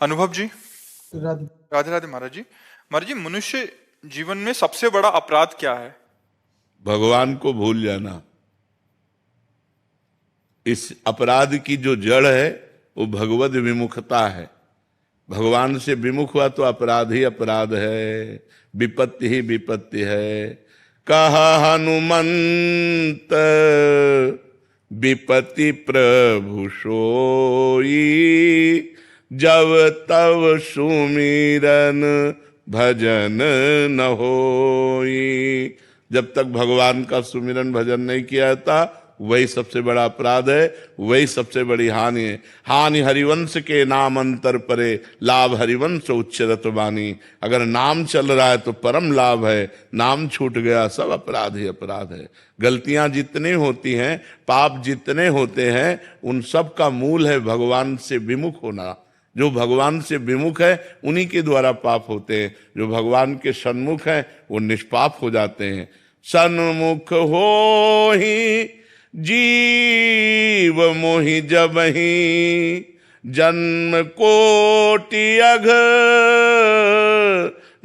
अनुभव जी। राधे। राधे राधे महाराज जी। महाराज जी, मनुष्य जीवन में सबसे बड़ा अपराध क्या है? भगवान को भूल जाना। इस अपराध की जो जड़ है वो भगवद विमुखता है। भगवान से विमुख हुआ तो अपराध ही अपराध है, विपत्ति ही विपत्ति है। कहा हनुमंत विपत्ति प्रभु सोई, जब तब सुमिरन भजन न होई। जब तक भगवान का सुमिरन भजन नहीं किया जाता वही सबसे बड़ा अपराध है, वही सबसे बड़ी हानि है। हानि हरिवंश के नाम अंतर परे, लाभ हरिवंश उच्चरत वाणी। अगर नाम चल रहा है तो परम लाभ है, नाम छूट गया सब अपराध ही अपराध है। गलतियां जितनी होती हैं, पाप जितने होते हैं, उन सब का मूल है भगवान से विमुख होना। जो भगवान से विमुख है उन्हीं के द्वारा पाप होते हैं, जो भगवान के सन्मुख हैं वो निष्पाप हो जाते हैं। सन्मुख हो ही जीव मोहि जबहि, जन्म कोटि अघ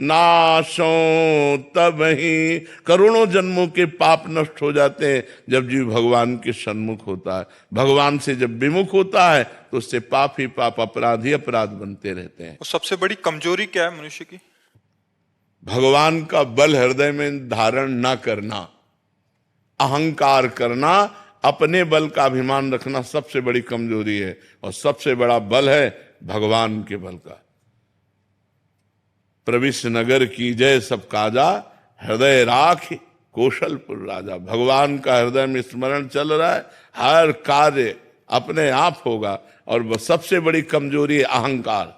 नाशो तबहि। करोड़ों जन्मों के पाप नष्ट हो जाते हैं जब जीव भगवान के सन्मुख होता है। भगवान से जब विमुख होता है तो उससे पाप ही पाप, अपराध ही अपराध बनते रहते हैं। और सबसे बड़ी कमजोरी क्या है मनुष्य की? भगवान का बल हृदय में धारण न करना, अहंकार करना, अपने बल का अभिमान रखना सबसे बड़ी कमजोरी है। और सबसे बड़ा बल है भगवान के बल का। प्रविश नगर की जय सब काजा, हृदय राख कौशलपुर राजा। भगवान का हृदय में स्मरण चल रहा है, हर कार्य अपने आप होगा। और वह सबसे बड़ी कमजोरी है अहंकार।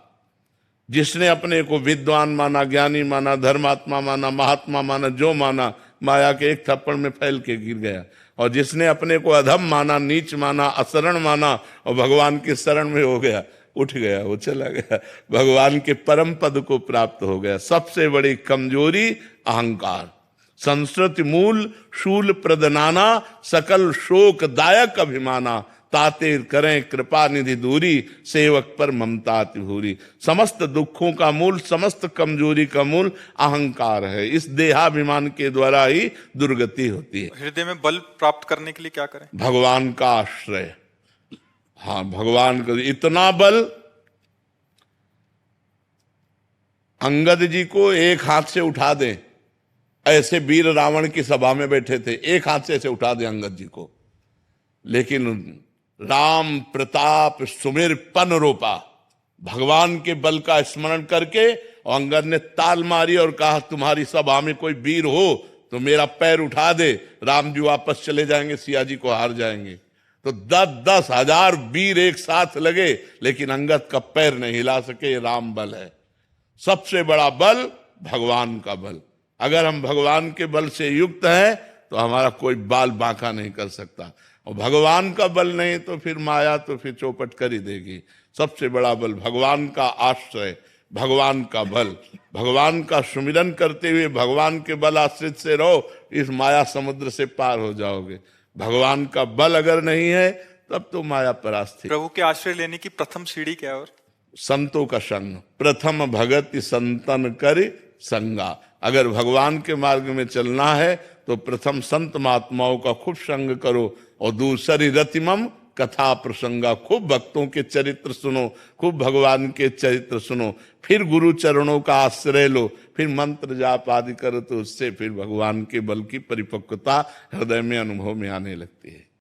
जिसने अपने को विद्वान माना, ज्ञानी माना, धर्मात्मा माना, महात्मा माना, जो माना, माया के एक थप्पड़ में फैल के गिर गया। और जिसने अपने को अधम माना, नीच माना, असरण माना और भगवान के शरण में हो गया, उठ गया, वो चला गया, भगवान के परम पद को प्राप्त हो गया। सबसे बड़ी कमजोरी अहंकार। संस्कृति मूल शूल प्रदनाना, सकल शोक दायक अभिमाना। ताते करें कृपा निधि दूरी, सेवक पर ममता अति भूरी। समस्त दुखों का मूल, समस्त कमजोरी का मूल अहंकार है। इस देहाभिमान के द्वारा ही दुर्गति होती है। हृदय में बल प्राप्त करने के लिए क्या करें? भगवान का आश्रय। हाँ, भगवान का इतना बल, अंगद जी को एक हाथ से उठा दें, ऐसे वीर रावण की सभा में बैठे थे, एक हाथ से ऐसे उठा दे अंगद जी को। लेकिन राम प्रताप सुमिर पन रोपा, भगवान के बल का स्मरण करके, और अंगद ने ताल मारी और कहा तुम्हारी सभा में कोई वीर हो तो मेरा पैर उठा दे, राम जी वापस चले जाएंगे, सिया जी को हार जाएंगे। तो 10-10 हजार वीर एक साथ लगे, लेकिन अंगद का पैर नहीं हिला सके। ये राम बल है। सबसे बड़ा बल भगवान का बल। अगर हम भगवान के बल से युक्त हैं तो हमारा कोई बाल बांका नहीं कर सकता। और भगवान का बल नहीं तो फिर माया तो फिर चौपट कर ही देगी। सबसे बड़ा बल भगवान का आश्रय, भगवान का बल। भगवान का सुमिरन करते हुए भगवान के बल आश्रित से रहो, इस माया समुद्र से पार हो जाओगे। भगवान का बल अगर नहीं है तब तो माया परास्त है। प्रभु के आश्रय लेने की प्रथम सीढ़ी क्या है? और संतों का संग। प्रथम भगति संतन कर संगा। अगर भगवान के मार्ग में चलना है तो प्रथम संत महात्माओं का खूब संग करो, और दूसरी रतिमम कथा प्रसंगा। खूब भक्तों के चरित्र सुनो, खूब भगवान के चरित्र सुनो, फिर गुरु चरणों का आश्रय लो, फिर मंत्र जाप आदि करो, तो उससे फिर भगवान के बल की परिपक्वता हृदय में अनुभव में आने लगती है।